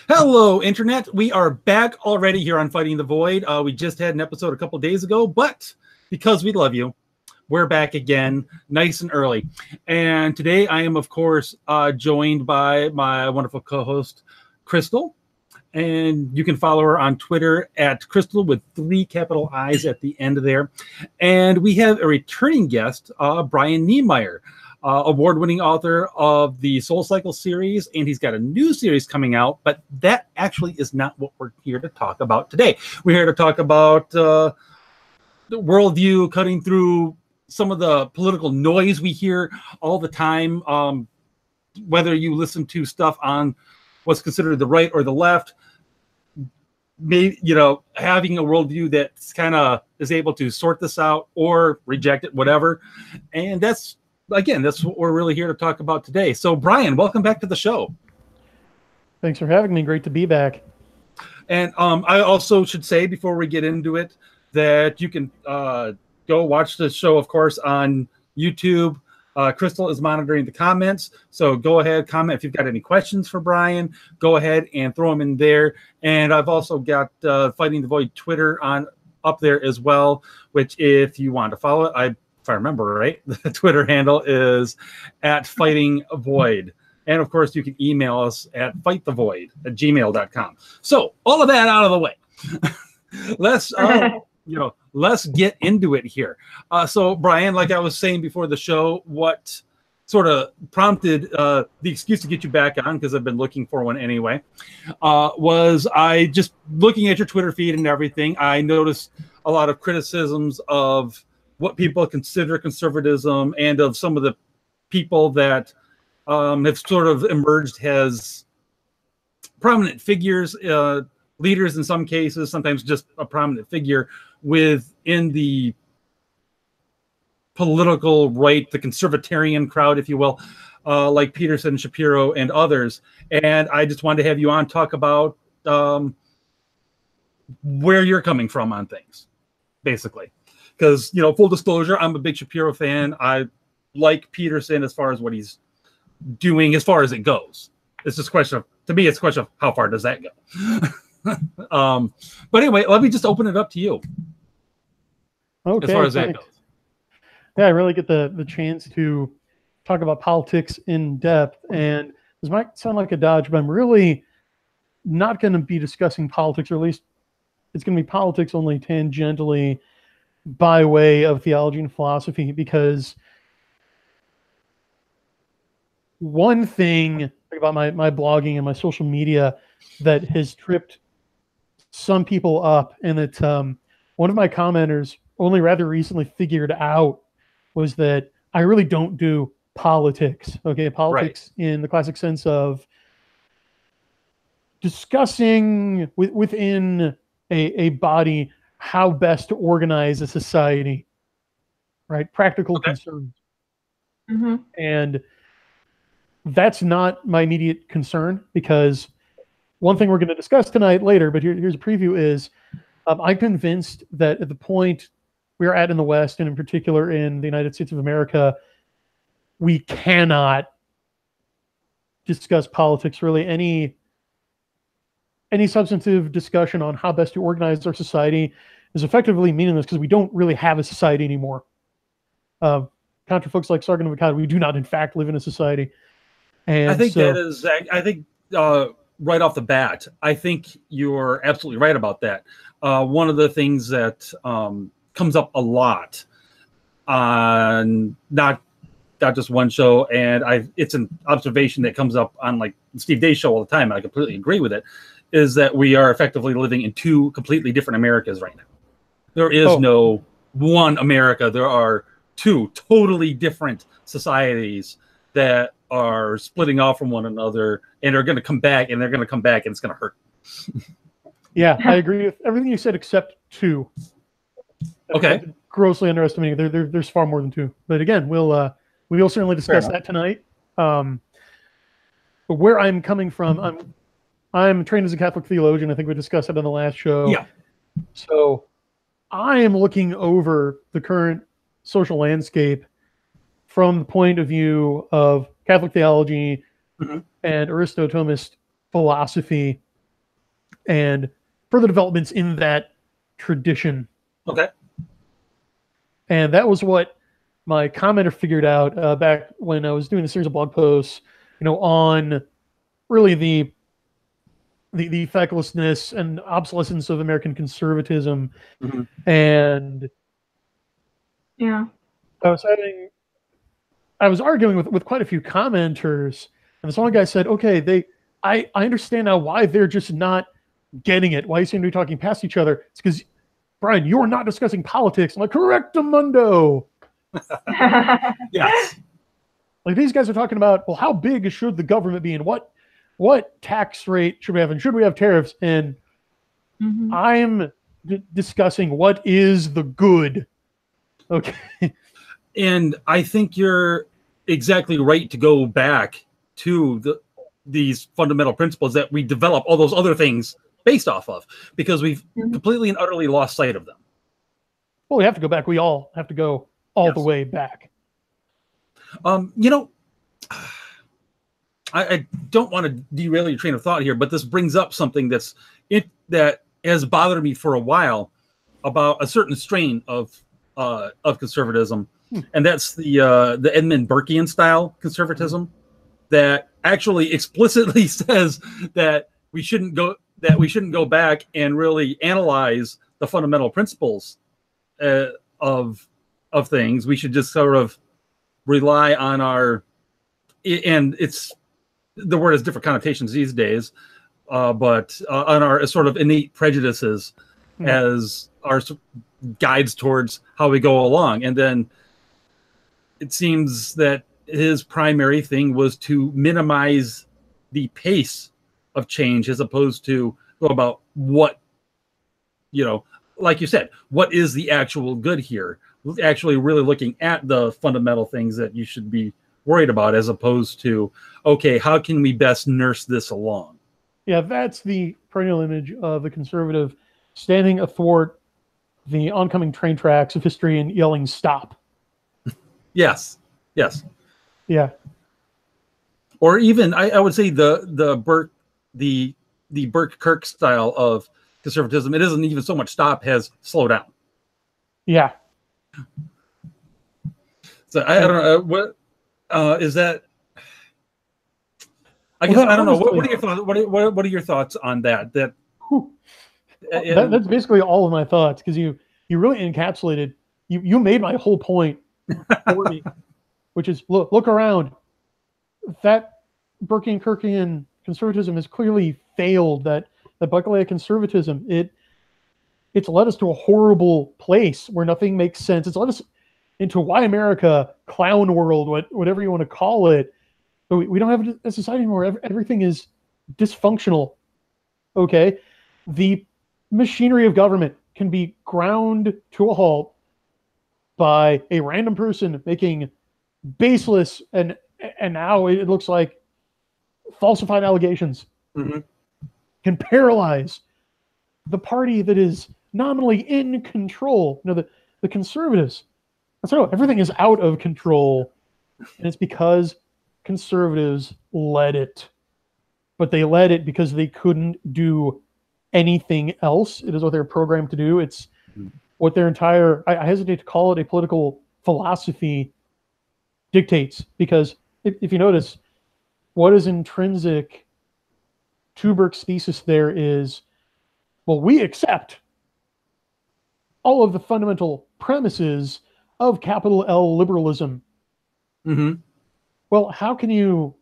Hello, Internet. We are back already here on Fighting the Void. We just had an episode a couple days ago, but because we love you, we're back again, nice and early. And today I am, of course, joined by my wonderful co-host, Crystal. And you can follow her on Twitter at Crystal with 3 capital I's at the end there. And we have a returning guest, Brian Niemeier. Award-winning author of the Soul Cycle series, and he's got a new series coming out, but that actually is not what we're here to talk about today. We're here to talk about the worldview, cutting through some of the political noise we hear all the time, whether you listen to stuff on what's considered the right or the left, maybe, having a worldview that's kind of is able to sort this out or reject it, whatever. And that's what we're really here to talk about today. So, Brian, welcome back to the show. Thanks for having me. Great to be back. And I also should say before we get into it that you can go watch the show, of course, on YouTube. Crystal is monitoring the comments. So go ahead, comment if you've got any questions for Brian. Go ahead and throw them in there. And I've also got Fighting the Void Twitter up there as well, which if you want to follow it, if I remember right, the Twitter handle is @fightingvoid. And of course, you can email us at fightthevoid@gmail.com. So all of that out of the way. Let's get into it here. So Brian, like I was saying before the show, what sort of prompted the excuse to get you back on, because I've been looking for one anyway, was I just looking at your Twitter feed and everything, I noticed a lot of criticisms of what people consider conservatism and of some of the people that have sort of emerged as prominent figures, leaders in some cases, sometimes just a prominent figure within the political right, the conservatarian crowd, if you will, like Peterson, Shapiro, and others. And I just wanted to have you on, talk about where you're coming from on things, basically. Because, full disclosure, I'm a big Shapiro fan. I like Peterson as far as what he's doing, as far as it goes. It's just a question of how far does that go? But anyway, let me just open it up to you. Okay. As far as that goes. Yeah, I really get the chance to talk about politics in depth. And this might sound like a dodge, but I'm really not going to be discussing politics, or at least it's going to be politics only tangentially, by way of theology and philosophy, because one thing about my blogging and my social media that has tripped some people up, and that one of my commenters only rather recently figured out, was that I really don't do politics. Okay, politics right, in the classic sense of discussing within a body how best to organize a society, right? Practical concerns. Mm-hmm. And that's not my immediate concern, because one thing we're going to discuss tonight later, but here's a preview, is I'm convinced that at the point we're at in the West, and in particular in the United States of America, we cannot discuss politics, really. Any substantive discussion on how best to organize our society is effectively meaningless, because we don't really have a society anymore. Contra folks like Sargon of Akkad, we do not in fact live in a society. And I think right off the bat, I think you're absolutely right about that. One of the things that comes up a lot on not just one show, and it's an observation that comes up on like Steve Day's show all the time, and I completely agree with it, is that we are effectively living in 2 completely different Americas right now. There is no one America. There are 2 totally different societies that are splitting off from one another and are going to come back, and they're going to come back, and it's going to hurt. Yeah, I agree with everything you said except 2. Okay. Grossly underestimating. There's far more than 2. But again, we will certainly discuss that tonight. But where I'm coming from, I'm trained as a Catholic theologian. I think we discussed it on the last show. Yeah. So I am looking over the current social landscape from the point of view of Catholic theology and Aristotle's philosophy, and further developments in that tradition. Okay. And that was what my commenter figured out back when I was doing a series of blog posts, on really the fecklessness and obsolescence of American conservatism. Mm-hmm. And yeah, I was arguing with quite a few commenters, and this one guy said, okay, I understand now why they're just not getting it. Why you seem to be talking past each other. It's because, Brian, you're not discussing politics. I'm like, correctamundo. Yes. Like, these guys are talking about, well, how big should the government be, and what tax rate should we have, and should we have tariffs? And I'm discussing what is the good. Okay. And I think you're exactly right to go back to these fundamental principles that we develop all those other things based off of, because we've completely and utterly lost sight of them. Well, we have to go back. We all have to go all the way back. I don't want to derail your train of thought here, but this brings up something that has bothered me for a while about a certain strain of conservatism, and that's the Edmund Burkean style conservatism that actually explicitly says that we shouldn't go back and really analyze the fundamental principles of things. We should just sort of rely on and the word has different connotations these days, but on our sort of innate prejudices as our guides towards how we go along. And then it seems that his primary thing was to minimize the pace of change as opposed to go about what, like you said, what is the actual good here? Actually really looking at the fundamental things that you should be worried about, as opposed to, okay, how can we best nurse this along? Yeah, that's the perennial image of the conservative standing athwart the oncoming train tracks of history and yelling, "Stop." Yes. Yeah. Or even I would say the Burke Kirk style of conservatism, it isn't even so much stop as slow down. Yeah. So I don't know what is that. I guess I don't know. What are your thoughts? What are your thoughts on that? That's basically all of my thoughts, because you really encapsulated. You made my whole point for me, which is look around. That Burkean Kirkian conservatism has clearly failed. That Buckley conservatism, it's led us to a horrible place where nothing makes sense. It's led us into why America, clown world, whatever you want to call it. But we don't have a society anymore. Everything is dysfunctional. Okay, the machinery of government can be ground to a halt by a random person making baseless and now it looks like falsified allegations. Can paralyze the party that is nominally in control. The conservatives. So everything is out of control, and it's because conservatives led it. But they led it because they couldn't do anything else. It is what they're programmed to do. It's what their entire, I hesitate to call it a political philosophy, dictates. Because if you notice, what is intrinsic to Burke's thesis there is, well, we accept all of the fundamental premises of capital L liberalism. Well, how can you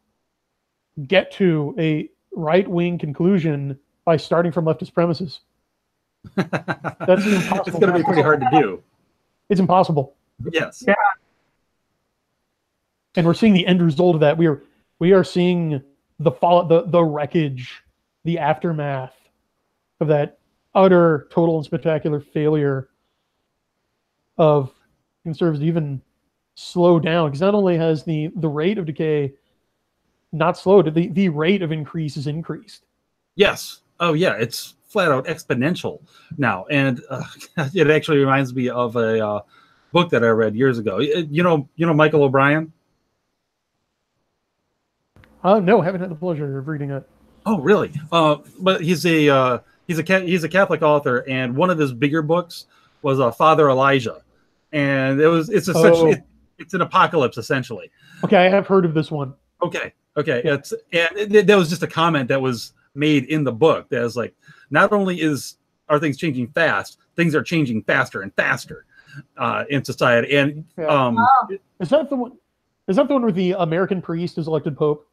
get to a right-wing conclusion by starting from leftist premises? That's impossible. It's going to be pretty hard to do. It's impossible. Yes. Yeah. And we're seeing the end result of that. We are seeing the fall, the wreckage, the aftermath of that utter, total, and spectacular failure of conservatives to even slow down. Because not only has the rate of decay not slowed, the rate of increase is increased. Yes. Oh, yeah. It's flat out exponential now. And it actually reminds me of a book that I read years ago. You know Michael O'Brien? No, haven't had the pleasure of reading it. Oh, really? But he's a Catholic author, and one of his bigger books was Father Elijah, and it's an apocalypse essentially. Okay, I have heard of this one. Okay. Yeah. That was just a comment that was made in the book that was like, not only are things changing fast, things are changing faster and faster in society. And is that the one? Is that the one where the American priest is elected pope?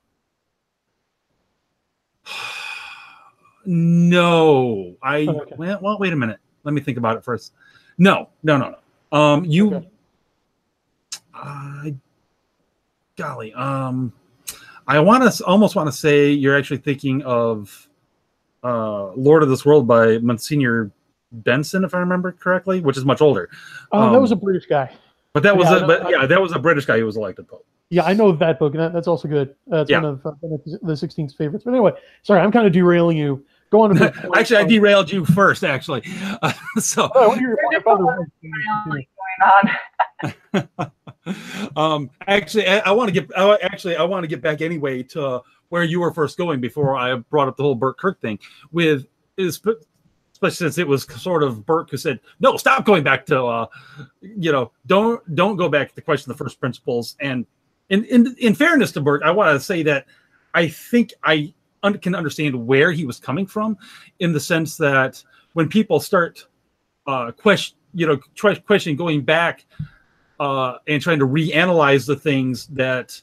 No, Okay. well, wait a minute. Let me think about it first. No. Okay. Golly, I almost want to say you're actually thinking of Lord of this World by Monsignor Benson, if I remember correctly, which is much older. That was a British guy. But that was that was a British guy who was elected pope. Yeah, I know that book, and that's also good. It's one of the 16th favorites. But anyway, sorry, I'm kind of derailing you. Go on. Actually, I derailed you first. Actually, so. Oh, what are your father going on? Actually, I want to get back anyway to where you were first going before I brought up the whole Burke Kirk thing. Especially since it was sort of Burke who said, "No, stop going back to, don't go back to question the first principles." And in fairness to Burke, I want to say that I think I can understand where he was coming from, in the sense that when people start questioning going back and trying to reanalyze the things that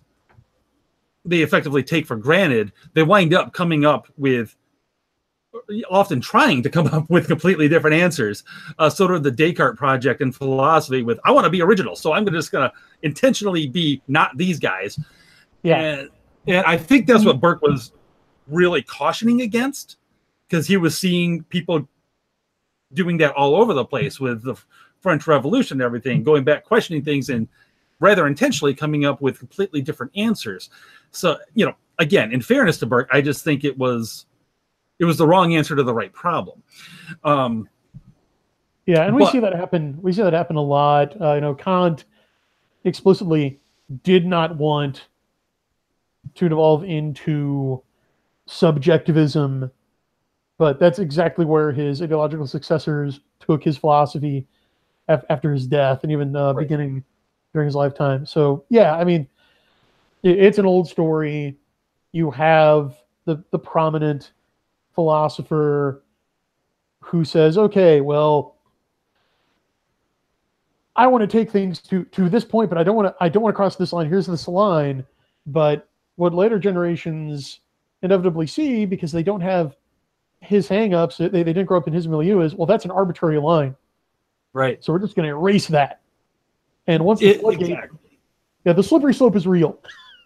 they effectively take for granted, they wind up coming up with, often trying to come up with, completely different answers. Sort of the Descartes project in philosophy with, I want to be original, so I'm just going to intentionally be not these guys. Yeah. And I think that's what Burke was really cautioning against, because he was seeing people doing that all over the place with the French Revolution and everything, going back, questioning things, and rather intentionally coming up with completely different answers. So, again, in fairness to Burke, I just think it was the wrong answer to the right problem. Yeah, and we see that happen. We see that happen a lot. Kant explicitly did not want to devolve into subjectivism, but that's exactly where his ideological successors took his philosophy after his death, and even beginning during his lifetime. So, yeah, I mean, it's an old story. You have the prominent philosopher who says, okay, well, I want to take things to this point, but I don't want to cross this line. Here's this line. But what later generations inevitably see, because they don't have his hangups, they didn't grow up in his milieu, is, well, that's an arbitrary line. Right. So we're just going to erase that. And once the floodgate, the slippery slope is real.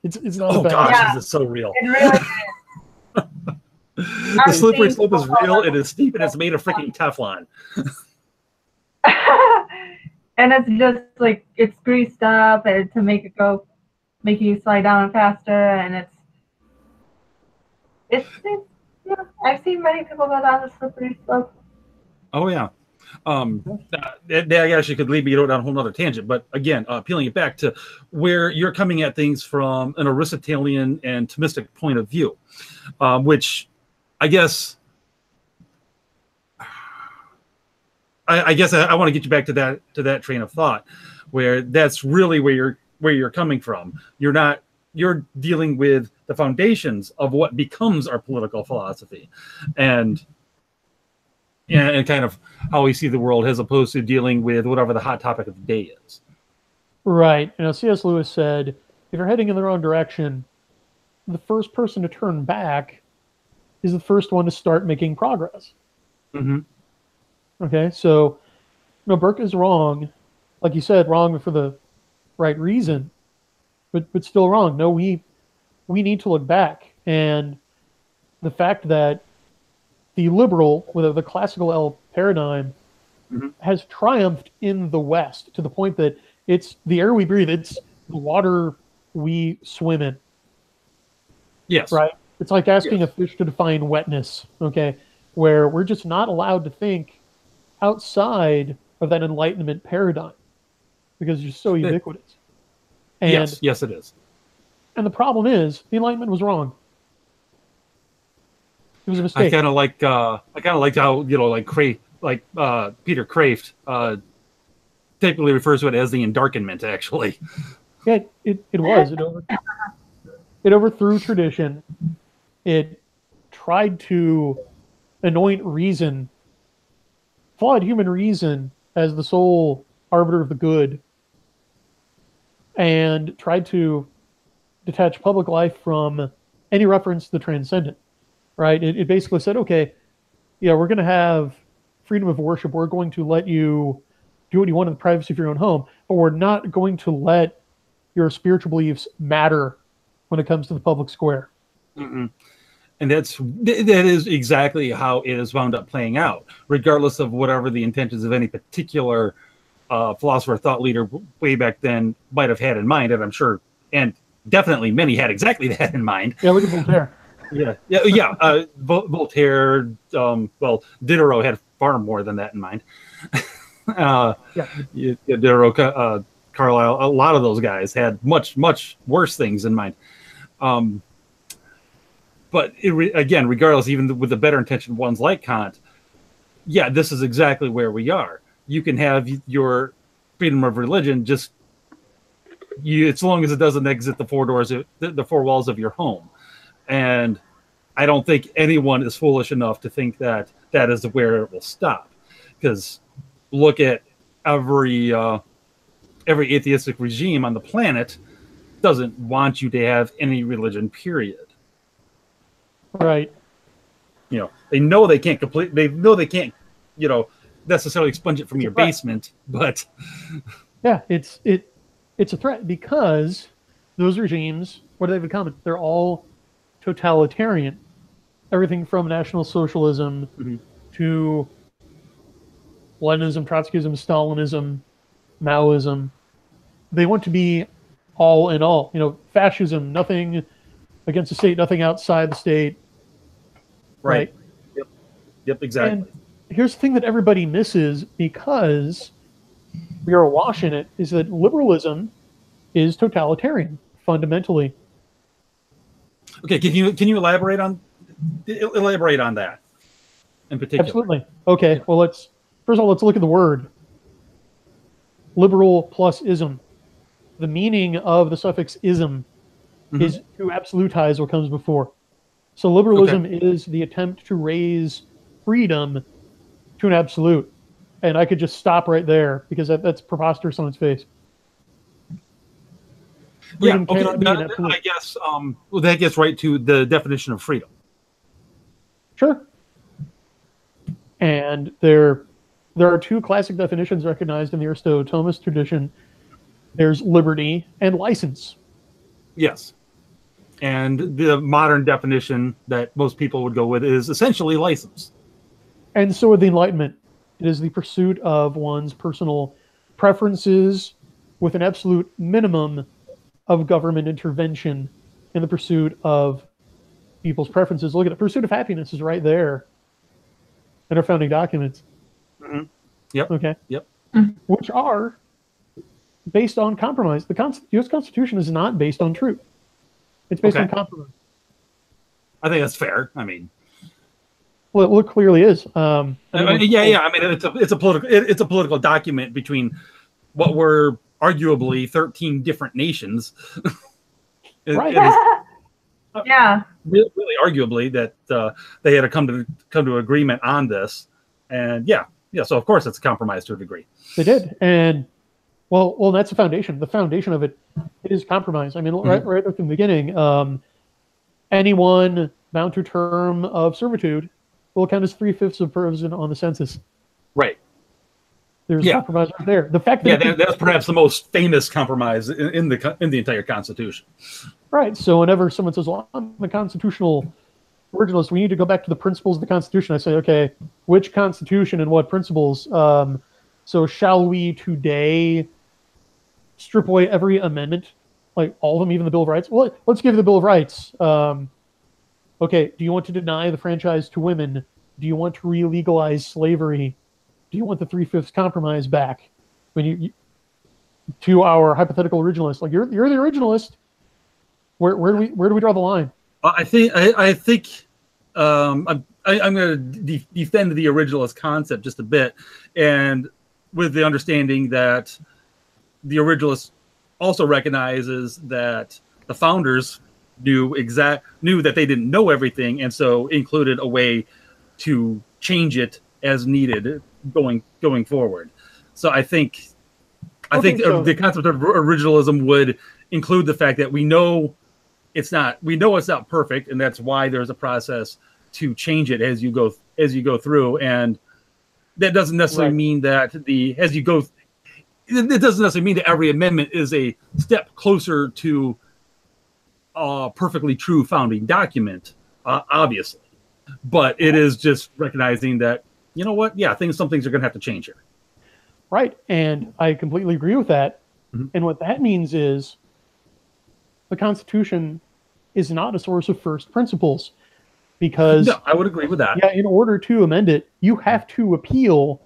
It's not a bad. Oh gosh, it's so real. It really is. The slippery slope is real. It is steep, and it's made of freaking Teflon. And it's just like, it's greased up and to make you slide down faster, and it's I've seen many people go down the slippery slope. Oh yeah. That actually could lead me down a whole nother tangent, but again, peeling it back to where you're coming at things from an Aristotelian and Thomistic point of view, which I guess I want to get you back to that train of thought, where that's really where you're coming from. You're dealing with the foundations of what becomes our political philosophy, and kind of how we see the world, as opposed to dealing with whatever the hot topic of the day is. Right. C.S. Lewis said, if you're heading in the wrong direction, the first person to turn back is the first one to start making progress. Mm-hmm. Okay, so Burke is wrong, like you said, wrong for the right reason, but still wrong. No, we need to look back, and the fact that the liberal, with the classical L paradigm, has triumphed in the West to the point that it's the air we breathe, it's the water we swim in. Yes. Right? It's like asking a fish to define wetness, okay, where we're just not allowed to think outside of that Enlightenment paradigm because it's so ubiquitous. And, yes, it is. And the problem is, the Enlightenment was wrong. It was a I mistake. kind of like how Peter Kraft typically refers to it as the endarkenment. Actually, Yeah, it was. It overthrew tradition. It tried to anoint reason, flawed human reason, as the sole arbiter of the good, and tried to detach public life from any reference to the transcendent. Right? It basically said, okay, yeah, we're going to have freedom of worship. We're going to let you do what you want in the privacy of your own home, but we're not going to let your spiritual beliefs matter when it comes to the public square. Mm-mm. And that is exactly how it has wound up playing out, regardless of whatever the intentions of any particular philosopher, thought leader way back then might have had in mind. And I'm sure, and definitely many had exactly that in mind. Yeah, look at Voltaire. Yeah. Voltaire, well, Diderot had far more than that in mind. Diderot, Carlyle, a lot of those guys had much, much worse things in mind. But again, regardless, even with the better intentioned ones like Kant, yeah, this is exactly where we are. You can have your freedom of religion, just as long as it doesn't exit the four walls of your home. And I don't think anyone is foolish enough to think that that is where it will stop. Because look at every atheistic regime on the planet doesn't want you to have any religion, period. Right. They know they can't necessarily expunge it from your basement, but yeah, it's a threat because those regimes, what do they have in common? They're all totalitarian. Everything from National Socialism to Leninism, Trotskyism, Stalinism, Maoism. They want to be all in all. Fascism, nothing against the state, nothing outside the state. Right. Yep, exactly. And here's the thing that everybody misses because we are awash in it, is that liberalism is totalitarian, fundamentally. Okay, can you elaborate on that in particular? Absolutely. Okay, well, first of all, let's look at the word. Liberal plus ism. The meaning of the suffix ism is to absolutize what comes before. So liberalism is the attempt to raise freedom to an absolute. And I could just stop right there because that's preposterous on its face. Freedom cannot be an absolute. I guess that gets right to the definition of freedom. Sure. And there are two classic definitions recognized in the Aristotle-Thomist tradition. There's liberty and license. Yes. And the modern definition that most people would go with is essentially license. And so with the Enlightenment, it is the pursuit of one's personal preferences with an absolute minimum of government intervention in the pursuit of people's preferences. Look at the pursuit of happiness is right there in our founding documents. Yep. Okay. Yep. Which are based on compromise. The U.S. Constitution is not based on truth. It's based on compromise. I think that's fair. I mean, well, it clearly is. I mean, it's a political document between what were arguably 13 different nations. Right. Yeah. Really, arguably that they had to come to agreement on this, and yeah. So of course it's a compromise to a degree. They did, and well, that's the foundation. The foundation of it is compromise. I mean, right from the beginning, anyone bound to a term of servitude will count as 3/5 of person on the census. Right. There's compromise right there. The fact that that's perhaps the most famous compromise in the entire Constitution. Right. So whenever someone says, "Well, I'm a constitutional originalist," we need to go back to the principles of the Constitution. I say, okay, which Constitution and what principles? So shall we today strip away every amendment, like all of them, even the Bill of Rights? Well, let's give the Bill of Rights. Okay, do you want to deny the franchise to women? Do you want to re-legalize slavery? Do you want the 3/5 compromise back? When you to our hypothetical originalist, like you're the originalist. Where do we draw the line? I think I'm going to defend the originalist concept just a bit, and with the understanding that the originalist also recognizes that the founders knew that they didn't know everything, and so included a way to change it as needed going forward. So I think the concept of originalism would include the fact that we know it's not perfect, and that's why there's a process to change it as you go through, and that doesn't necessarily mean that it doesn't necessarily mean that every amendment is a step closer to a perfectly true founding document, obviously, but it is just recognizing that, you know what, some things are going to have to change here. Right, and I completely agree with that. Mm-hmm. And what that means is the Constitution is not a source of first principles, because no, I would agree with that. Yeah, in order to amend it, you have to appeal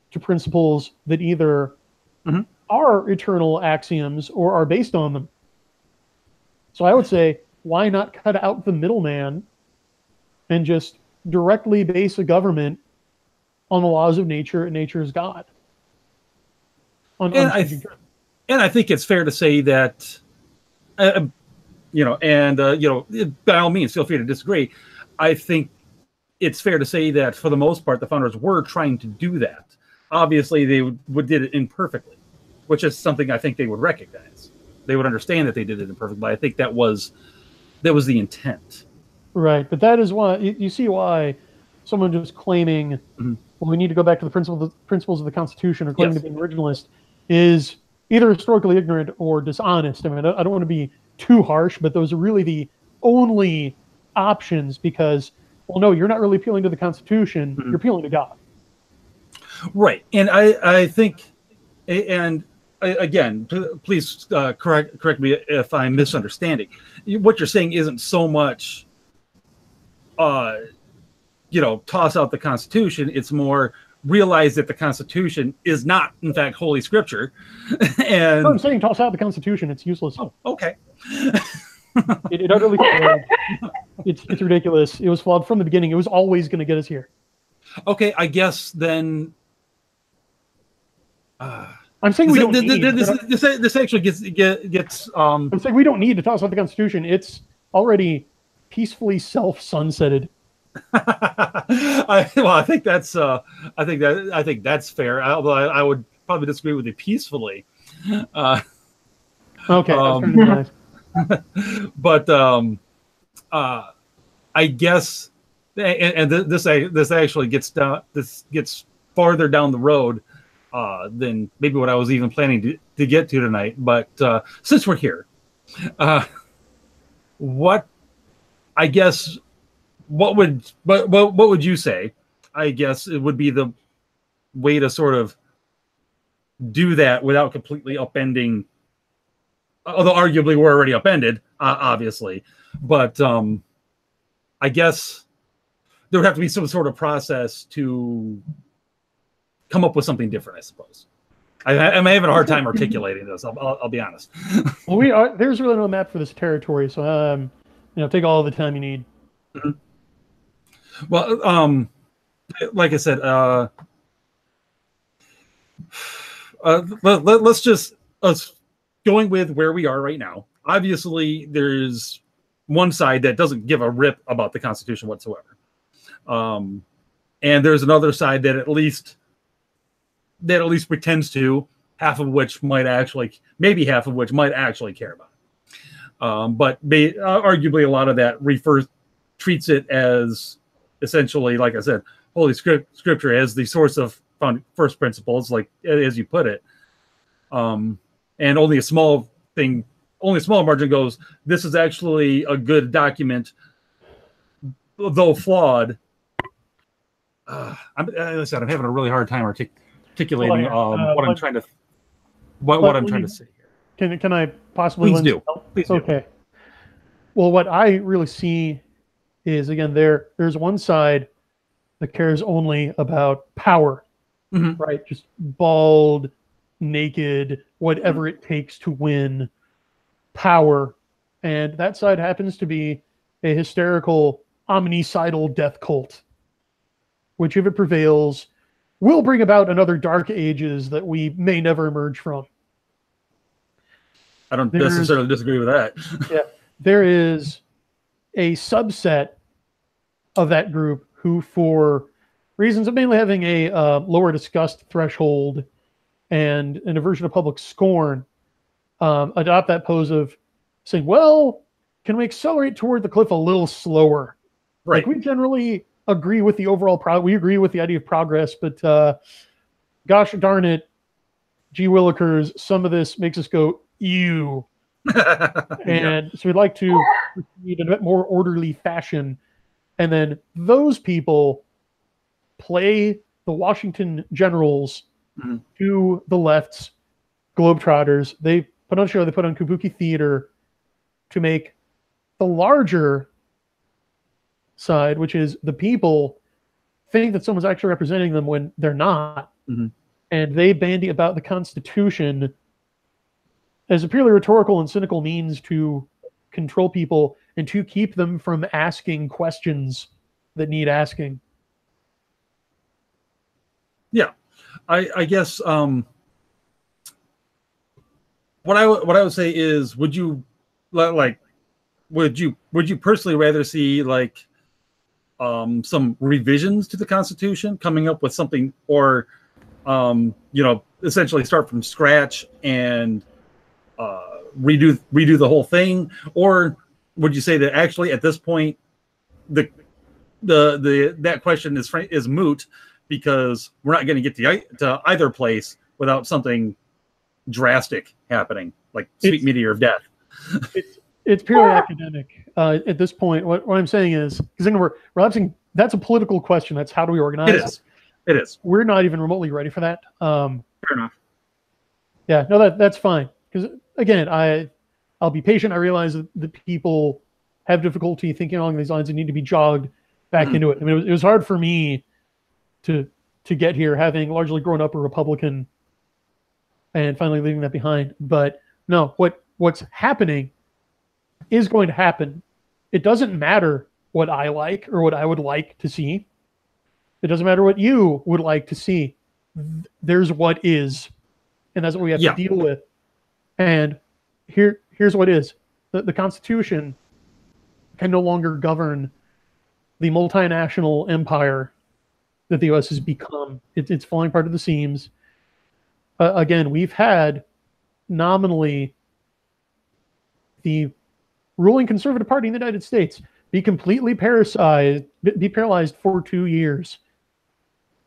to principles that either are eternal axioms or are based on them. So I would say, why not cut out the middleman and just directly base a government on the laws of nature and nature's God? And I think it's fair to say that, by all means, feel free to disagree. I think it's fair to say that for the most part, the founders were trying to do that. Obviously, they did it imperfectly, which is something I think they would recognize. They would understand that they did it imperfectly, but I think that was the intent. Right, but that is why you see why someone just claiming, well, we need to go back to the principles of the Constitution, or claiming to be an originalist, is either historically ignorant or dishonest. I mean, I don't want to be too harsh, but those are really the only options, because, well, no, you're not really appealing to the Constitution, you're appealing to God. Right, and I think, and again, please correct me if I'm misunderstanding. What you're saying isn't so much, toss out the Constitution. It's more realize that the Constitution is not, in fact, Holy Scripture. And I'm saying toss out the Constitution. It's useless. Oh, okay. it utterly failed. It's ridiculous. It was flawed from the beginning. It was always going to get us here. Okay, I guess then. I'm saying we don't need. This actually gets. I'm saying we don't need to toss out the Constitution. It's already peacefully self-sunsetted. I think that's fair. Although I would probably disagree with you peacefully. Okay, that's nice. But I guess, and this actually gets farther down the road than maybe what I was even planning to get to tonight. But since we're here, what would you say? I guess it would be the way to sort of do that without completely upending, although arguably we're already upended, obviously. But I guess there would have to be some sort of process to come up with something different, I suppose. I'm having a hard time articulating this. I'll be honest. Well, there's really no map for this territory, so take all the time you need. Mm-hmm. Well, like I said, let's just going with where we are right now. Obviously, there's one side that doesn't give a rip about the Constitution whatsoever, and there's another side that at least pretends to, half of which might actually care about it. But arguably, a lot of that treats it as essentially, like I said, Holy Scripture as the source of first principles, like as you put it. And only a small margin goes, this is actually a good document, though flawed. I'm having a really hard time articulating what I'm trying to say here. Can I possibly? Please do. Okay. Well, what I really see is, again, there's one side that cares only about power, right? Just bald, naked, whatever it takes to win power. And that side happens to be a hysterical omnicidal death cult, which, if it prevails, will bring about another dark ages that we may never emerge from. I don't necessarily disagree with that. Yeah, there is a subset of that group who, for reasons of mainly having a lower disgust threshold and an aversion to public scorn, adopt that pose of saying, well, can we accelerate toward the cliff a little slower? Right. Like, we generally agree with the overall we agree with the idea of progress, but gosh darn it, gee willikers, some of this makes us go, ew. And so we'd like to proceed in a bit more orderly fashion. And then those people play the Washington Generals to the left's Globetrotters. They put on a show, they put on Kabuki Theater to make the larger side, which is the people, think that someone's actually representing them when they're not. And they bandy about the Constitution as a purely rhetorical and cynical means to control people and to keep them from asking questions that need asking. Yeah, I guess what I would say is, would you personally rather see like some revisions to the Constitution, coming up with something, or essentially start from scratch and redo the whole thing? Or would you say that actually at this point that question is moot, because we're not going to get to either place without something drastic happening, like sweet meteor of death? It's purely academic at this point. What I'm saying is, because we're relapsing, that's a political question. That's how do we organize? It is. We're not even remotely ready for that. Fair enough. Yeah, no, that's fine. Because again, I'll be patient. I realize that people have difficulty thinking along these lines and need to be jogged back into it. I mean, it was hard for me to get here, having largely grown up a Republican and finally leaving that behind. But no, what's happening is going to happen. It doesn't matter what I like or what I would like to see. It doesn't matter what you would like to see. There's what is, and that's what we have to deal with. And here's what is. The Constitution can no longer govern the multinational empire that the U.S. has become. It's falling apart at the seams. Again, we've had nominally the ruling conservative party in the United States be completely paralyzed for 2 years,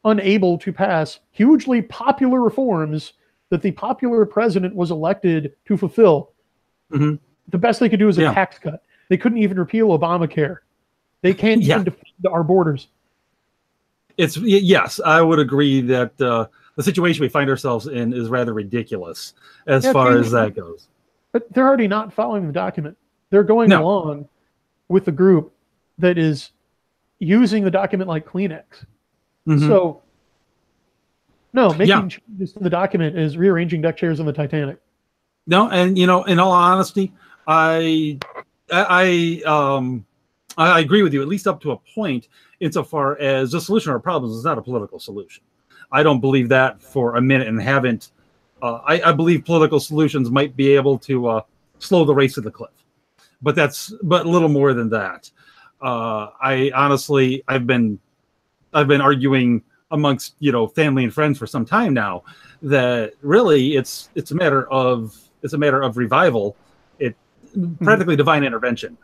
unable to pass hugely popular reforms that the popular president was elected to fulfill. The best they could do is a tax cut. They couldn't even repeal Obamacare. They can't even defend our borders. Yes, I would agree that the situation we find ourselves in is rather ridiculous as far as that goes. But they're already not following the document. They're going along with the group that is using the document like Kleenex. So, no, making changes to the document is rearranging deck chairs on the Titanic. No, and in all honesty, I agree with you, at least up to a point, insofar as the solution to our problems is not a political solution. I don't believe that for a minute, and haven't. I believe political solutions might be able to slow the race to the cliff, but a little more than that. I've been arguing amongst family and friends for some time now that really it's a matter of revival. Practically divine intervention.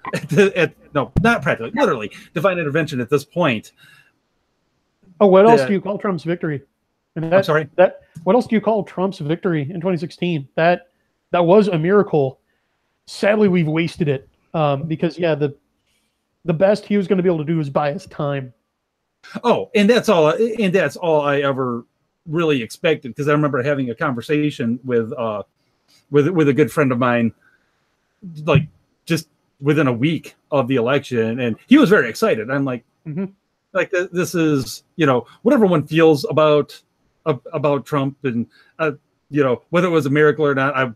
No, not practically, literally divine intervention at this point. Oh, what else do you call Trump's victory? I'm sorry? What else do you call Trump's victory in 2016? That was a miracle. Sadly, we've wasted it because the best he was going to be able to do is buy us time. Oh, and that's all I ever really expected, because I remember having a conversation with a good friend of mine, like just within a week of the election, and he was very excited. I'm like, like this is whatever one feels about Trump, and whether it was a miracle or not,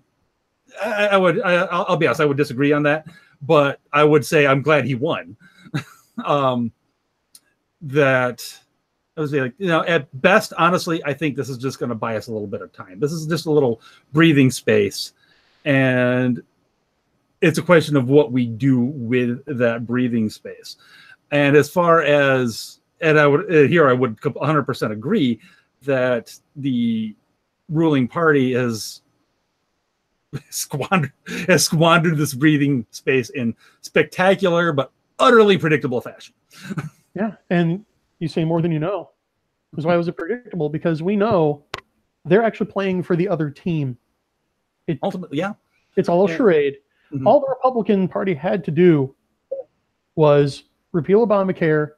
I'll be honest, I would disagree on that, but I would say I'm glad he won. that I would say, like, at best, honestly, I think this is just going to buy us a little bit of time. This is just a little breathing space, and it's a question of what we do with that breathing space. And as far as, and I would 100% agree that the ruling party has squandered this breathing space in spectacular but utterly predictable fashion. Yeah, and you say more than you know. Because why was it predictable? Because we know they're actually playing for the other team. Ultimately, yeah. It's all a charade. Mm-hmm. All the Republican Party had to do was repeal Obamacare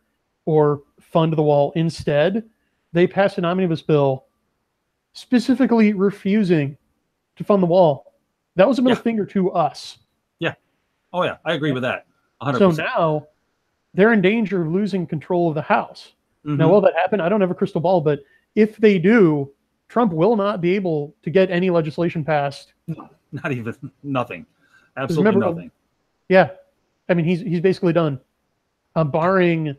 or fund the wall. Instead, they passed an omnibus bill specifically refusing to fund the wall. That was a middle finger to us. Yeah. Oh, yeah. I agree with that. 100%. So now they're in danger of losing control of the House. Mm-hmm. Now, will that happen? I don't have a crystal ball, but if they do, Trump will not be able to get any legislation passed. No, not even nothing. Absolutely nothing. Yeah. I mean, he's basically done. Barring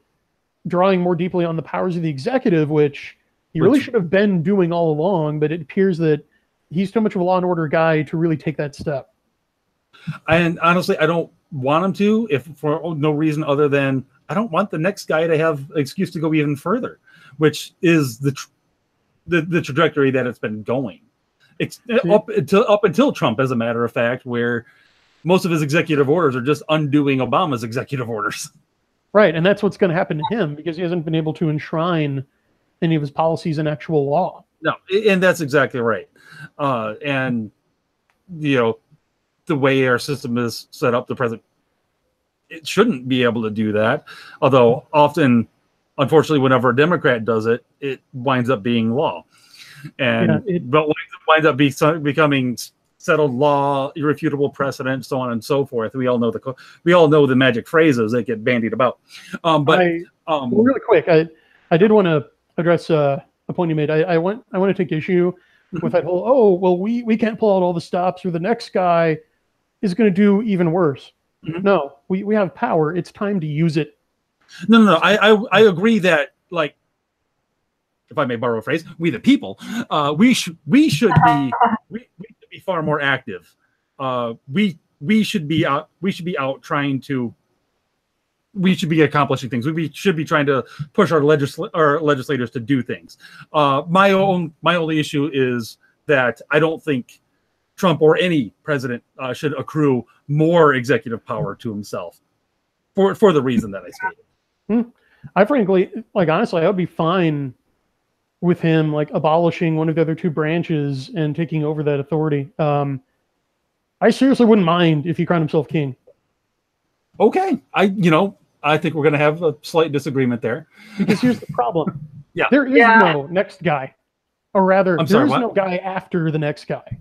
drawing more deeply on the powers of the executive, which he really should have been doing all along, but it appears that he's too much of a law and order guy to really take that step. And honestly, I don't want him to, if for no reason other than I don't want the next guy to have an excuse to go even further, which is the trajectory that it's been going. It's up until Trump, as a matter of fact, where most of his executive orders are just undoing Obama's executive orders. Right, and that's what's going to happen to him because he hasn't been able to enshrine any of his policies in actual law. No, and that's exactly right. And, the way our system is set up, the president, it shouldn't be able to do that. Although often, unfortunately, whenever a Democrat does it, it winds up being law. And but winds up becoming settled law, irrefutable precedent, so on and so forth. We all know the magic phrases that get bandied about. Really quick, I did want to address a point you made. I want to take issue with that whole we can't pull out all the stops or the next guy is going to do even worse. Mm-hmm. No, we have power. It's time to use it. No. I agree that, like, if I may borrow a phrase, we the people, we should be far more active. We should be out trying to. We should be accomplishing things. We should be trying to push our legislators to do things. My only issue is that I don't think Trump or any president should accrue more executive power to himself for the reason that I stated. I frankly, honestly, I would be fine with him abolishing one of the other two branches and taking over that authority. I seriously wouldn't mind if he crowned himself king. Okay, I think we're going to have a slight disagreement there. Because here's the problem. Yeah. There is no next guy. Or rather, there is no guy after the next guy.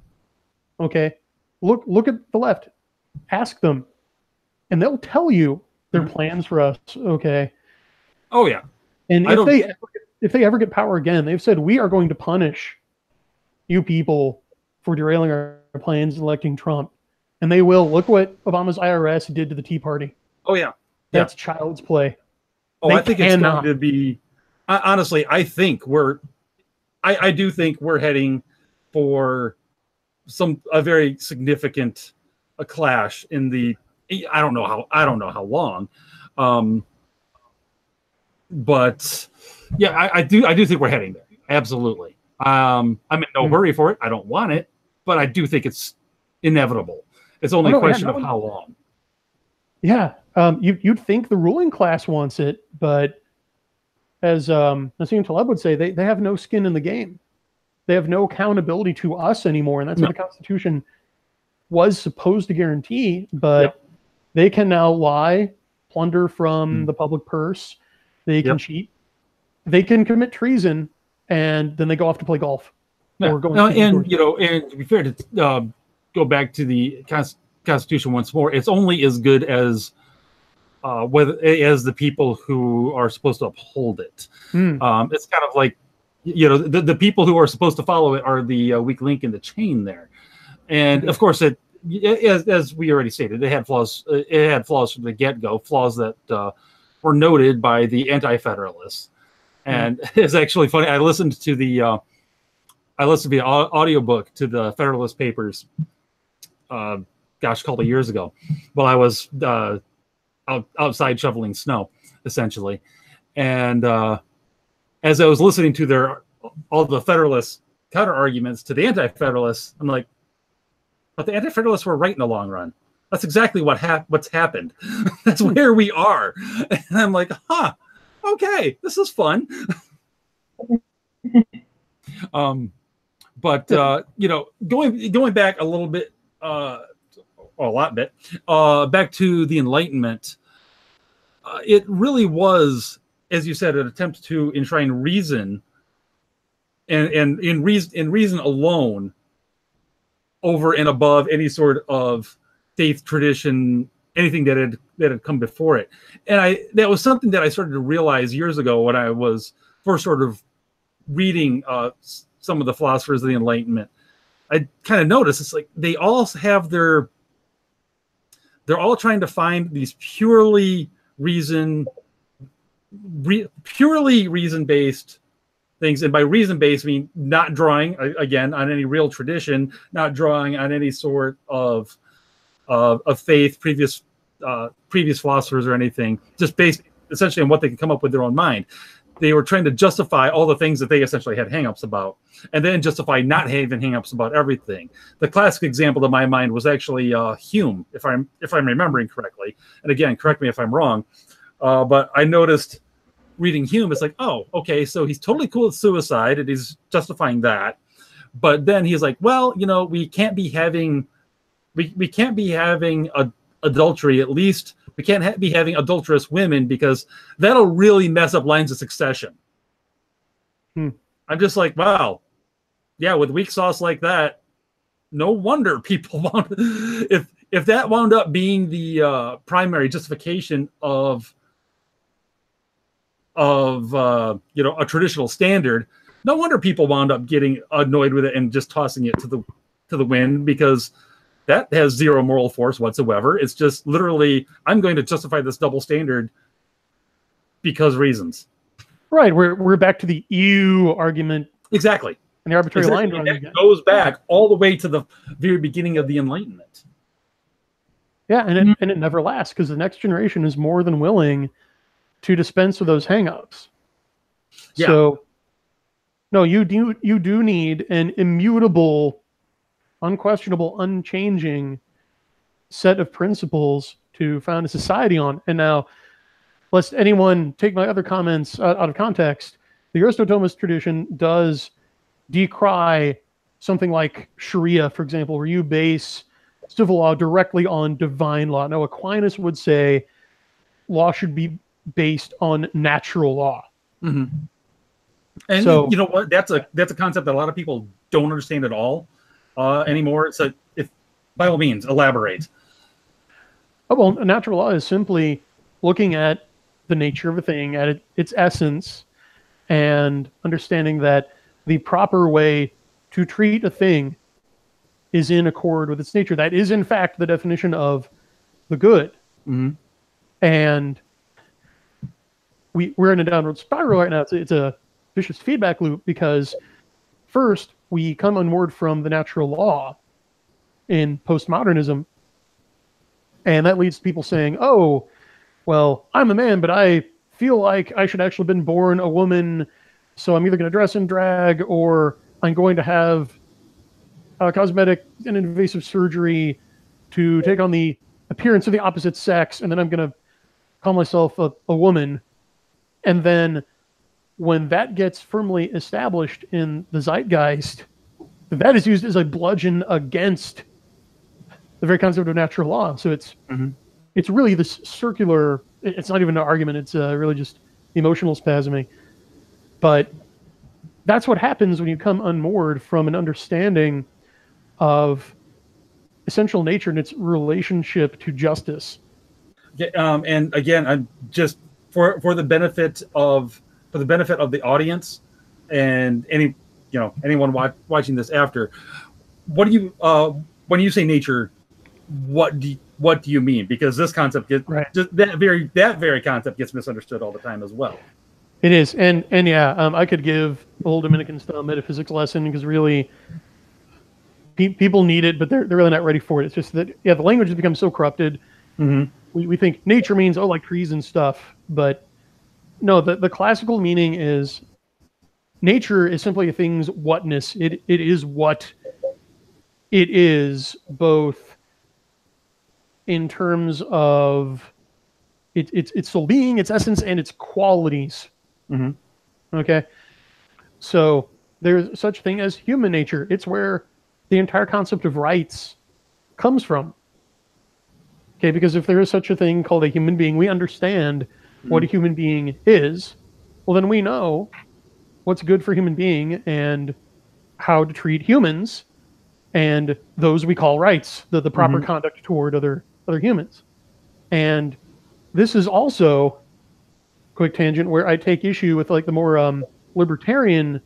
Okay? Look at the left. Ask them. And they'll tell you their plans for us. Okay? Oh, yeah. And if they ever get power again, they've said, we are going to punish you people for derailing our plans and electing Trump. And they will. Look what Obama's IRS did to the Tea Party. Oh, yeah. That's child's play. Oh, I think it's going to be. Honestly, I think I do think we're heading for a very significant clash in the. I don't know how long, but yeah, I do think we're heading there. Absolutely. I'm in no hurry for it. I don't want it, but I do think it's inevitable. It's only a question of how long. Yeah. You'd think the ruling class wants it, but as Nassim Taleb would say, they have no skin in the game. They have no accountability to us anymore, and that's what the Constitution was supposed to guarantee. But they can now lie, plunder from the public purse. They can cheat. They can commit treason, and then they go off to play golf. Or and to be fair, to go back to the Constitution once more, it's only as good as the people who are supposed to uphold it. It's kind of like, the people who are supposed to follow it are the weak link in the chain there. And of course, as we already stated, it had flaws. It had flaws from the get-go, flaws that were noted by the anti-federalists. And it's actually funny. I listened to the audiobook to the Federalist Papers, a couple of years ago, while I was outside shoveling snow, essentially. And as I was listening to all the Federalist counter arguments to the anti-federalists, I'm like, but the anti-federalists were right in the long run. That's exactly what's happened. That's where we are. And I'm like, okay, this is fun. But going back a little bit, a lot bit, back to the Enlightenment, it really was, as you said, an attempt to enshrine reason, and in reason alone, over and above any sort of faith tradition, anything that had come before it. And that was something that I started to realize years ago when I was first sort of reading some of the philosophers of the Enlightenment. I kind of noticed it's like they all have they're all trying to find these purely reason-based things. And by reason-based, I mean not drawing, again, on any real tradition, not drawing on any sort of faith, previous philosophers or anything, just based essentially on what they could come up with their own mind. They were trying to justify all the things that they essentially had hangups about, and then justify not having hangups about everything. The classic example to my mind was actually Hume, if I'm remembering correctly. And again, correct me if I'm wrong. But I noticed reading Hume, it's like, oh, okay, so he's totally cool with suicide, and he's justifying that. But then he's like, well, we can't be having adultery, at least. We can't be having adulterous women because that'll really mess up lines of succession. I'm just like, wow. Yeah, with weak sauce like that, no wonder people if that wound up being the primary justification of a traditional standard, no wonder people wound up getting annoyed with it and just tossing it to the wind, because that has zero moral force whatsoever. It's just literally, I'm going to justify this double standard because reasons. Right. We're back to the ew argument. Exactly. And the arbitrary line drawing. It goes back all the way to the very beginning of the Enlightenment. Yeah, and it never lasts, because the next generation is more than willing to dispense with those hangups. Yeah. So, no, you do need an immutable, unquestionable, unchanging set of principles to found a society on. And now, lest anyone take my other comments out of context, the Aristotelian tradition does decry something like Sharia, for example, where you base civil law directly on divine law. Now, Aquinas would say law should be based on natural law. Mm-hmm. And so, you know what? That's a concept that a lot of people don't understand at all anymore. So, if by all means, elaborate. Oh, well, natural law is simply looking at the nature of a thing, at its essence, and understanding that the proper way to treat a thing is in accord with its nature. That is, in fact, the definition of the good. Mm-hmm. And we're in a downward spiral right now. It's a vicious feedback loop, because first we come onward from the natural law in postmodernism, and that leads to people saying, oh, well, I'm a man, but I feel like I should actually have been born a woman, so I'm either going to dress in drag, or I'm going to have cosmetic and invasive surgery to take on the appearance of the opposite sex, and then I'm going to call myself a woman. And then when that gets firmly established in the zeitgeist, that is used as a bludgeon against the very concept of natural law. So it's really this circular, it's not even an argument, it's really just emotional spasming. But that's what happens when you come unmoored from an understanding of essential nature and its relationship to justice. And again, I'm just for the benefit of the audience and anyone watching this after. What do you when you say nature, what do you mean? Because this concept gets just that very concept gets misunderstood all the time as well. It is, and yeah, I could give a whole Dominican style metaphysics lesson because really, people need it, but they're really not ready for it. It's just that the language has become so corrupted. We think nature means like trees and stuff, but no, the classical meaning is nature is simply a thing's whatness. It is what it is, both in terms of its sole being, its essence, and its qualities. Okay, so there's such a thing as human nature. It's where the entire concept of rights comes from. Okay, because if there is such a thing called a human being, we understand what a human being is. Well, then we know what's good for a human being and how to treat humans, and those we call rights, the proper conduct toward other humans. And this is also, quick tangent, where I take issue with like the more libertarian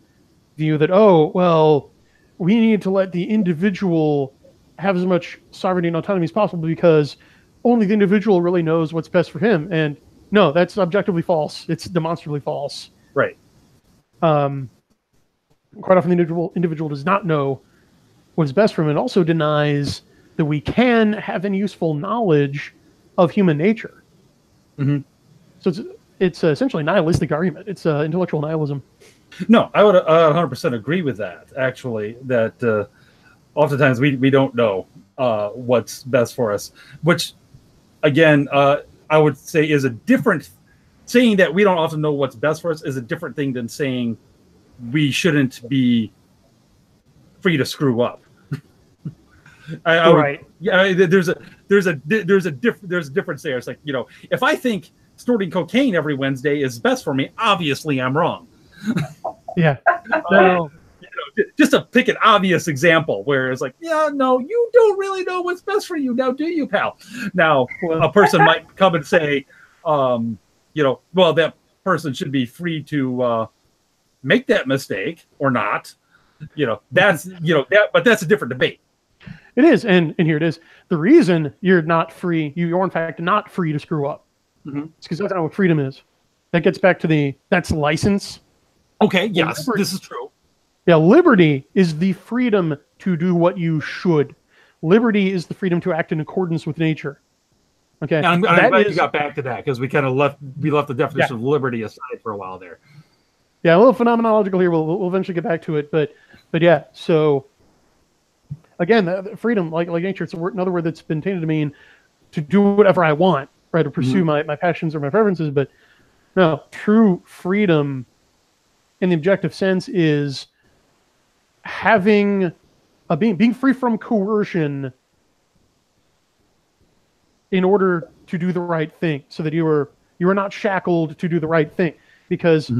view that, oh, well, we need to let the individual have as much sovereignty and autonomy as possible because only the individual really knows what's best for him. And no, that's objectively false. It's demonstrably false. Right. Quite often the individual does not know what is best for him, and also denies that we can have any useful knowledge of human nature. So it's essentially a nihilistic argument. It's intellectual nihilism. No, I would 100% agree with that, actually, that oftentimes we don't know what's best for us, which, again, I would say is a different... Saying that we don't often know what's best for us is a different thing than saying we shouldn't be free to screw up. Right. There's a difference there. It's like, if I think snorting cocaine every Wednesday is best for me, obviously I'm wrong. Yeah. No. Just to pick an obvious example where it's like, no, you don't really know what's best for you now, do you, pal? Now, a person might come and say, well, that person should be free to make that mistake or not. That's but that's a different debate. It is, and here it is. The reason you're not free, you're in fact not free to screw up. It's because that's not what freedom is. That gets back to that's license. Okay, yes, this is true. Yeah, liberty is the freedom to do what you should. Liberty is the freedom to act in accordance with nature. Okay, I'm glad you got back to that because we kind of left the definition of liberty aside for a while there. Yeah, a little phenomenological here. We'll eventually get back to it, but yeah. So again, freedom, like nature, it's another word that's been tainted to mean to do whatever I want, right, to pursue my passions or my preferences. But no, true freedom in the objective sense is having being free from coercion in order to do the right thing, so that you are not shackled to do the right thing, because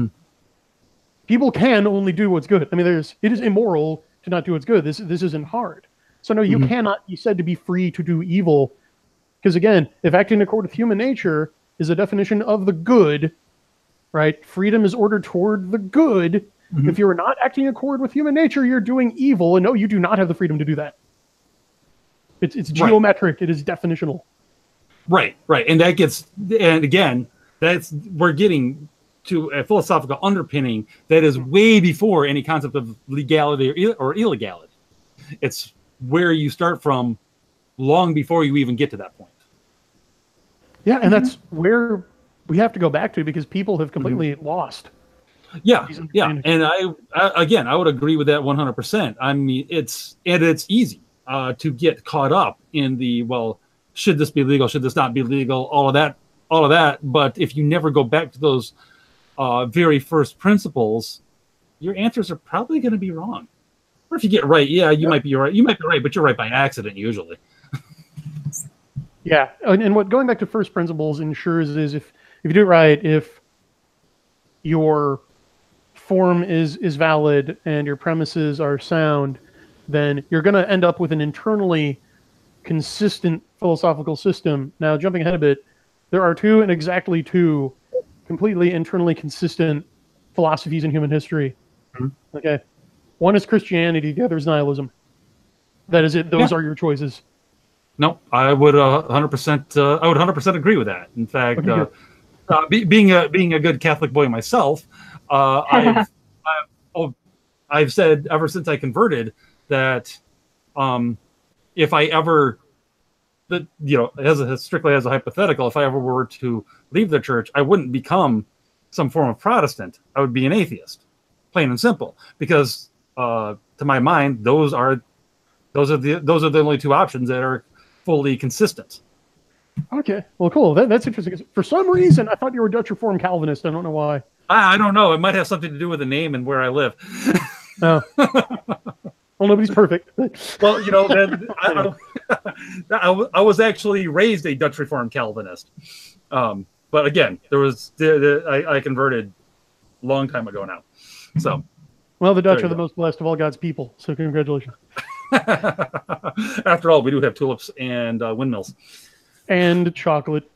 people can only do what's good. I mean, it is immoral to not do what's good. This isn't hard. So no, you cannot be said to be free to do evil, because again, if acting in accord with human nature is a definition of the good, right? Freedom is ordered toward the good. If you're not acting in accord with human nature, you're doing evil, and no, you do not have the freedom to do that. It's geometric. It is definitional. Right. And again, we're getting to a philosophical underpinning that is way before any concept of legality or illegality. It's where you start from long before you even get to that point. Yeah, and that's where we have to go back to, because people have completely lost. Yeah. And I would agree with that 100%. I mean, it's easy to get caught up in the, well, should this be legal? Should this not be legal? All of that. But if you never go back to those very first principles, your answers are probably going to be wrong. Or if you get right, you might be right. You might be right, but you're right by accident usually. Yeah, and what going back to first principles ensures is if you do it right, if your form is valid and your premises are sound, then you're going to end up with an internally consistent philosophical system. Now, jumping ahead a bit, there are exactly two completely internally consistent philosophies in human history. Okay, one is Christianity, the other is nihilism. That is it. Those are your choices. No, I would 100%. I would 100% agree with that. In fact, Okay, being a good Catholic boy myself, I've said ever since I converted that if I ever, strictly as a hypothetical, if I ever were to leave the church, I wouldn't become some form of Protestant. I would be an atheist, plain and simple, because to my mind, those are the only two options that are fully consistent. Okay, well, cool. That's interesting. For some reason, I thought you were a Dutch Reformed Calvinist. I don't know why. I don't know. It might have something to do with the name and where I live. Oh. Well, nobody's perfect. Well, I was actually raised a Dutch Reformed Calvinist. But again, I converted a long time ago now. So, well, the Dutch are the most blessed of all God's people. So, congratulations. After all, we do have tulips and windmills, and chocolate,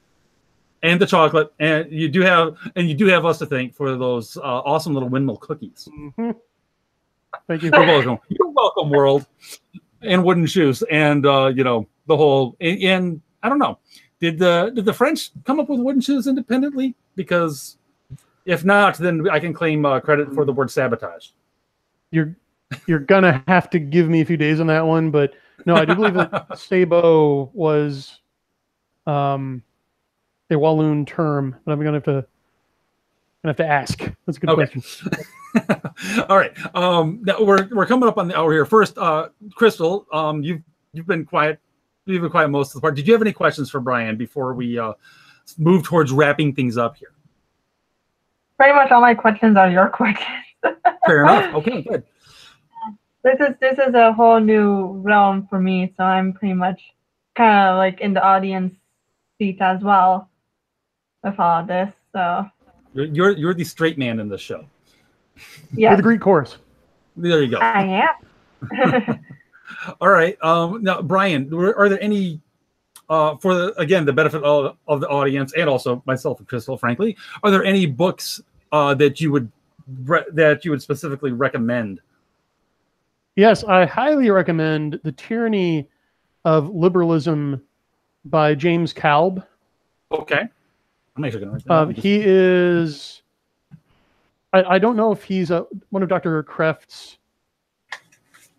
and the chocolate, and you do have us to thank for those awesome little windmill cookies. Mm-hmm. Thank you. You're welcome, world, and wooden shoes, and the whole. And I don't know, did the French come up with wooden shoes independently? Because if not, then I can claim credit for the word sabotage. You're gonna have to give me a few days on that one, but no, I do believe that Sabo was a Walloon term, but I'm gonna have to ask. That's a good question. All right. Now we're coming up on the hour here. First, Crystal, you've been quiet. You've been quiet most of the part. Did you have any questions for Brian before we move towards wrapping things up here? Pretty much all my questions are your questions. Fair enough. Okay, good. This is a whole new realm for me, so I'm pretty much kind of like in the audience seat as well with all of this. So you're the straight man in this show. Yeah, you're the Greek chorus. There you go. I am. All right. Now, Brian, are there any for the benefit of the audience and also myself and Crystal, frankly, are there any books that you would specifically recommend? Yes, I highly recommend The Tyranny of Liberalism by James Kalb. Okay. I'm actually going to write that. He is, I don't know if he's one of Dr. Kreft's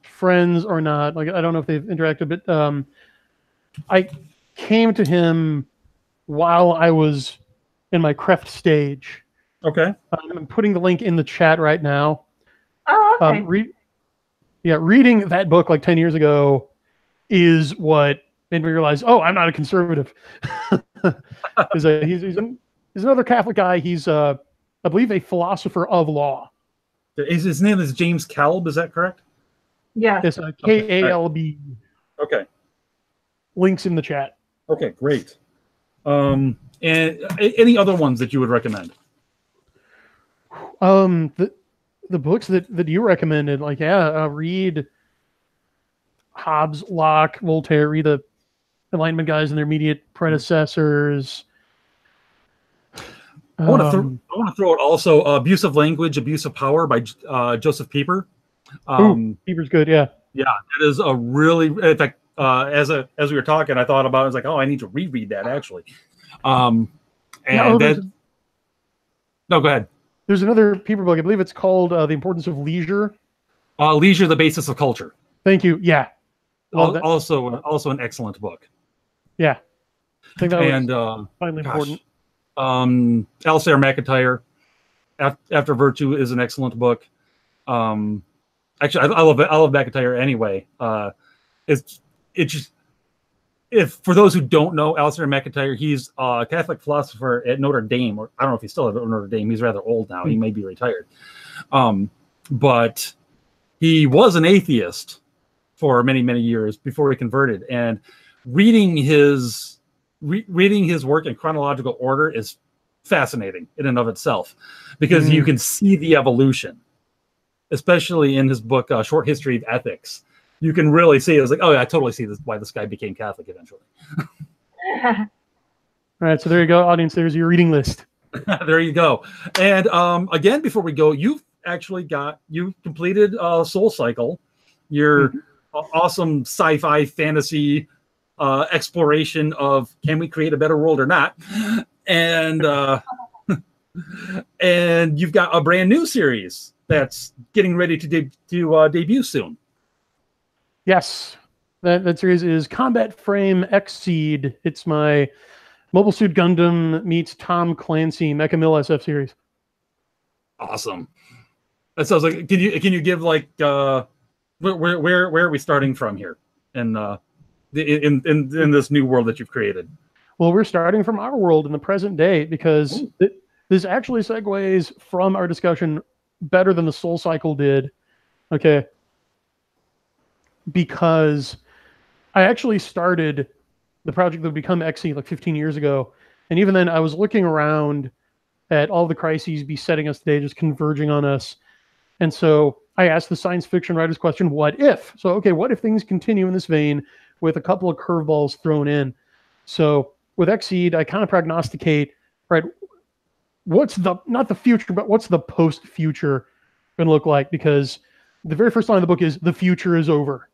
friends or not. Like, I don't know if they've interacted, but I came to him while I was in my Kreft stage. Okay. I'm putting the link in the chat right now. Oh, okay. Reading that book like 10 years ago is what made me realize, oh, I'm not a conservative. He's another Catholic guy. He's, I believe, a philosopher of law. His name is James Kalb, is that correct? Yeah. It's Kalb. Okay. Links in the chat. Okay, great. And any other ones that you would recommend? The books that you recommended, read Hobbes, Locke, Voltaire, read the Enlightenment guys and their immediate predecessors. I want to throw out also Abuse of Language, Abuse of Power by Joseph Pieper. Pieper's good, yeah. Yeah, it is a really, in fact, as we were talking, I thought about it, I was like, oh, I need to reread that actually. No, go ahead. There's another Pieper book. I believe it's called The Importance of Leisure. Leisure, the Basis of Culture. Thank you. Yeah. Also an excellent book. Yeah. I think that was finally important. Alistair McIntyre, After Virtue is an excellent book. Actually, I love McIntyre anyway. If for those who don't know Alistair McIntyre, he's a Catholic philosopher at Notre Dame, or I don't know if he's still at Notre Dame. He's rather old now. He may be retired. But he was an atheist for many, many years before he converted. And reading his work in chronological order is fascinating in and of itself, because you can see the evolution, especially in his book, Short History of Ethics. You can really see it. It's like, oh, yeah, I totally see why this guy became Catholic eventually. All right, so there you go, audience. There's your reading list. There you go. And again, before we go, you've completed Soul Cycle, your awesome sci-fi fantasy exploration of can we create a better world or not, and and you've got a brand new series that's getting ready to debut soon. Yes, that series is Combat Frame Exceed. It's my Mobile Suit Gundam meets Tom Clancy Mecha Mill SF series. Awesome. That sounds like. Can you give like where are we starting from here in this new world that you've created? Well, we're starting from our world in the present day because this actually segues from our discussion better than the Soul Cycle did. Okay. Because I actually started the project that would become XE like 15 years ago. And even then I was looking around at all the crises besetting us today, just converging on us. And so I asked the science fiction writer's question, what if? So, okay, what if things continue in this vein with a couple of curveballs thrown in? So with Exceed, I kind of prognosticate, right, what's the, not the future, but what's the post-future going to look like? Because the very first line of the book is, the future is over,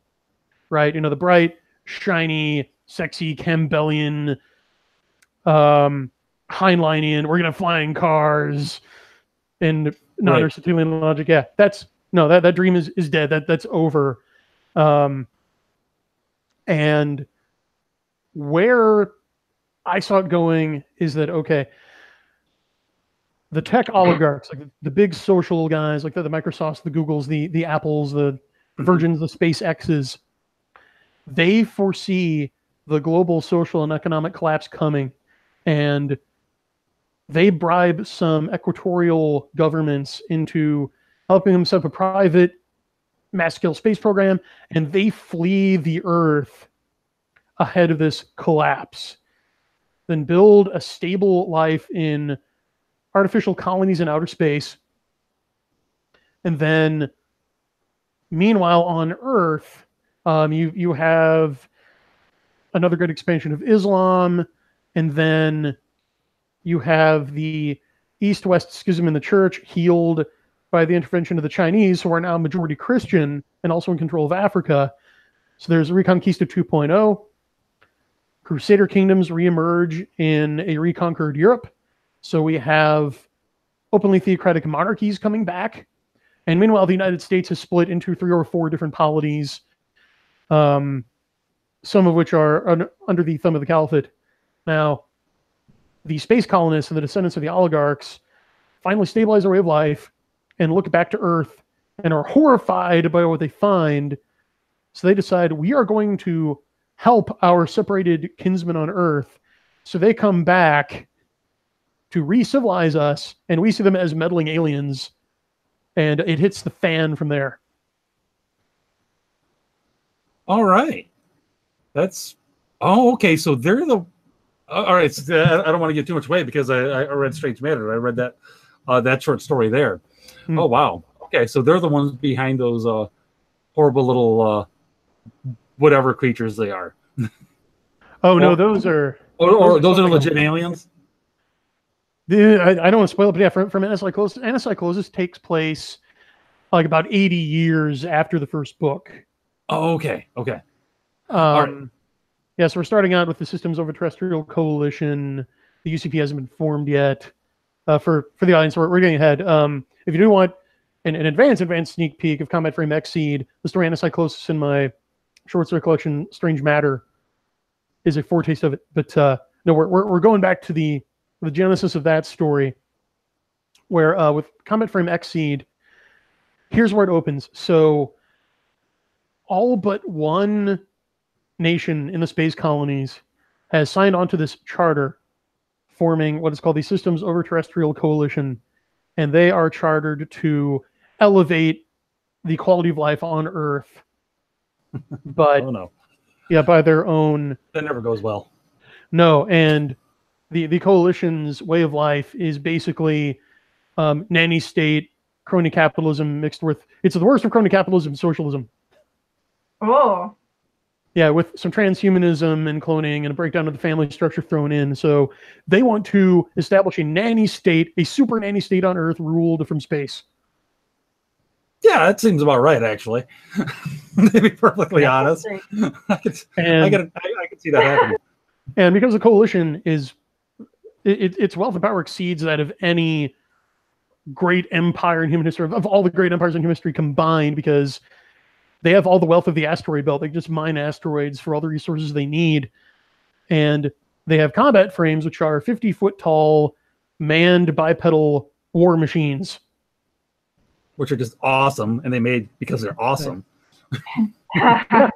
right? You know, the bright, shiny, sexy, Campbellian, Heinleinian, we're going to flying cars, and non-Aristotelian logic. Yeah, that dream is dead. That's over. And where I saw it going is that, okay, the tech oligarchs, like the big social guys, like the Microsofts, the Googles, the Apples, the Virgins, the SpaceXs, they foresee the global social and economic collapse coming, and they bribe some equatorial governments into helping them set up a private mass-scale space program, and they flee the Earth ahead of this collapse, then build a stable life in artificial colonies in outer space. And then, meanwhile, on Earth, you have another great expansion of Islam, and then you have the East-West schism in the church healed by the intervention of the Chinese, who are now majority Christian and also in control of Africa. So there's Reconquista 2.0. Crusader kingdoms reemerge in a reconquered Europe. So we have openly theocratic monarchies coming back. And meanwhile, the United States has split into 3 or 4 different polities, some of which are under the thumb of the caliphate. Now, the space colonists and the descendants of the oligarchs finally stabilize their way of life and look back to Earth and are horrified by what they find. So they decide, we are going to help our separated kinsmen on Earth. So they come back to re-civilize us, and we see them as meddling aliens, and it hits the fan from there. All right. That's, oh, okay. So they're the, all right. I don't want to give too much away because I read Strange Matter. I read that short story there. Oh, wow. Okay. So they're the ones behind those horrible little whatever creatures they are. Oh, no, those are... Those are legit aliens? I don't want to spoil it, but yeah, from Anacyclosis. Anacyclosis takes place like about 80 years after the first book. Oh, okay. Okay. All right. Yeah, so we're starting out with the Systems Over Terrestrial Coalition. The UCP hasn't been formed yet. For the audience, we're getting ahead. If you do want an advanced sneak peek of Combat Frame Exceed, the story Anacyclosis in my short story collection, Strange Matter, is a foretaste of it. But no, we're going back to the genesis of that story, where with Combat Frame Exceed, here's where it opens. So all but one nation in the space colonies has signed on to this charter, forming what is called the Systems Over Terrestrial Coalition, and they are chartered to elevate the quality of life on Earth. But oh, no. Yeah, by their own... That never goes well. No, and the coalition's way of life is basically nanny state, crony capitalism mixed with... It's the worst of crony capitalism, socialism. Oh. Yeah, with some transhumanism and cloning and a breakdown of the family structure thrown in. So they want to establish a nanny state, a super nanny state on Earth ruled from space. Yeah, that seems about right, actually. To be perfectly honest, I could see that happening. And because the coalition is its wealth and power exceeds that of any great empire in human history, of all the great empires in human history combined, because they have all the wealth of the asteroid belt. They can just mine asteroids for all the resources they need. And they have combat frames, which are 50-foot tall, manned bipedal war machines. Which are just awesome, and they made because they're awesome. Well,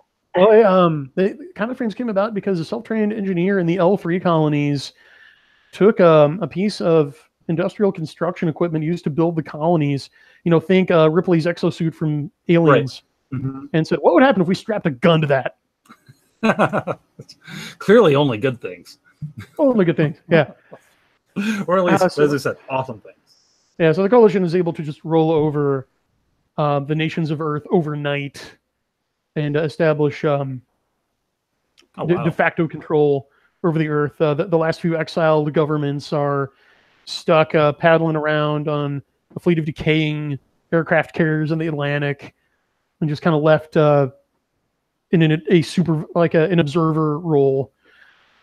the combat frames came about because a self-trained engineer in the L3 colonies took a piece of industrial construction equipment used to build the colonies. Think Ripley's exosuit from Aliens, right. Mm-hmm. And said, what would happen if we strapped a gun to that? Clearly, only good things. Only good things, yeah. Or at least, as I said, awesome things. Yeah, so the coalition is able to just roll over the nations of Earth overnight and establish de facto control over the Earth. The last few exiled governments are stuck paddling around on a fleet of decaying aircraft carriers in the Atlantic, and just kind of left in an observer role.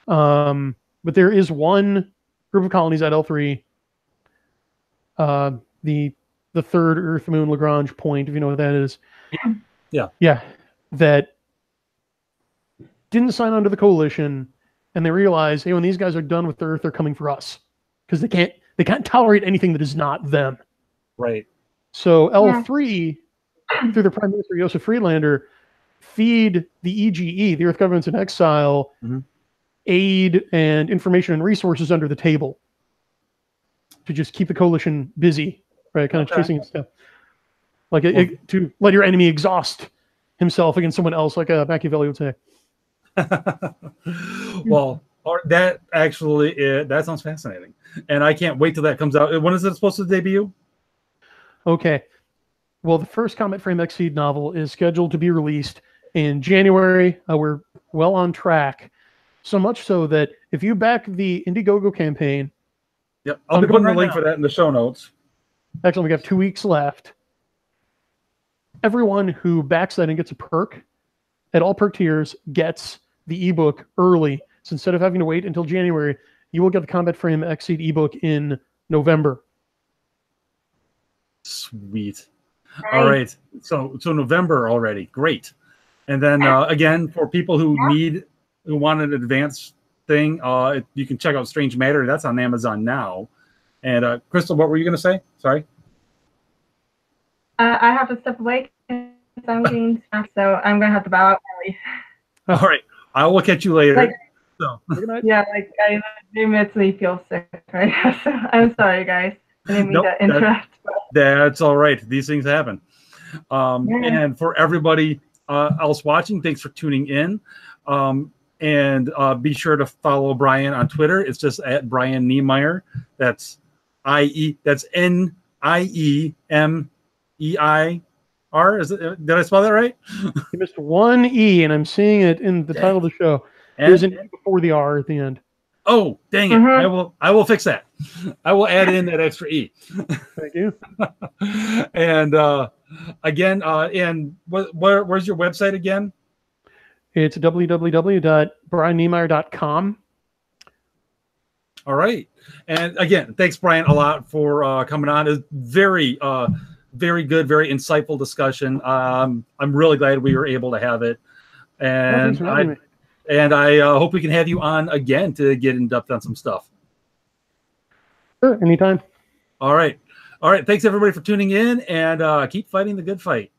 But there is one group of colonies at L3, the third Earth Moon Lagrange point, if you know what that is. Yeah, that didn't sign on to the coalition, and they realize, hey, when these guys are done with Earth, they're coming for us, because they can't tolerate anything that is not them. Right. So L3, through their Prime Minister Joseph Friedlander, feed the EGE, the Earth Governments in Exile, aid and information and resources under the table to just keep the coalition busy, right? Kind of chasing stuff, like to let your enemy exhaust himself against someone else, like Machiavelli would say. Well, that actually that sounds fascinating, and I can't wait till that comes out. When is it supposed to debut? Okay, well, the first Comet Frame Exceed novel is scheduled to be released in January. We're well on track, so much so that if you back the Indiegogo campaign, yep, I'll be putting the link for that in the show notes. Actually, we have 2 weeks left. Everyone who backs that and gets a perk at all perk tiers gets the ebook early. So instead of having to wait until January, you will get the Combat Frame Exceed ebook in November. Sweet. All right. So November already. Great. And then again, for people who want an advanced thing, you can check out Strange Matter. That's on Amazon now. And Crystal, what were you going to say? Sorry. I have to step away because I'm getting stuff, so I'm going to have to bow out early. All right. I will catch you later. Yeah, I immediately feel sick right now, so I'm sorry, guys. I didn't mean to interrupt. That's all right. These things happen. And for everybody else watching, thanks for tuning in. And be sure to follow Brian on Twitter. It's just at Brian Niemeier. That's Niemeier. Did I spell that right? You missed one E, and I'm seeing it in the title of the show. There's an E before the R at the end. Oh, dang it. I will fix that. I will add in that extra E. Thank you. And again, and where's your website again? It's www.brianniemeier.com. All right. And again, thanks, Brian, a lot for coming on. It's very good, very insightful discussion. I'm really glad we were able to have it. And I hope we can have you on again to get in depth on some stuff. Sure, anytime. All right. Thanks, everybody, for tuning in, and keep fighting the good fight.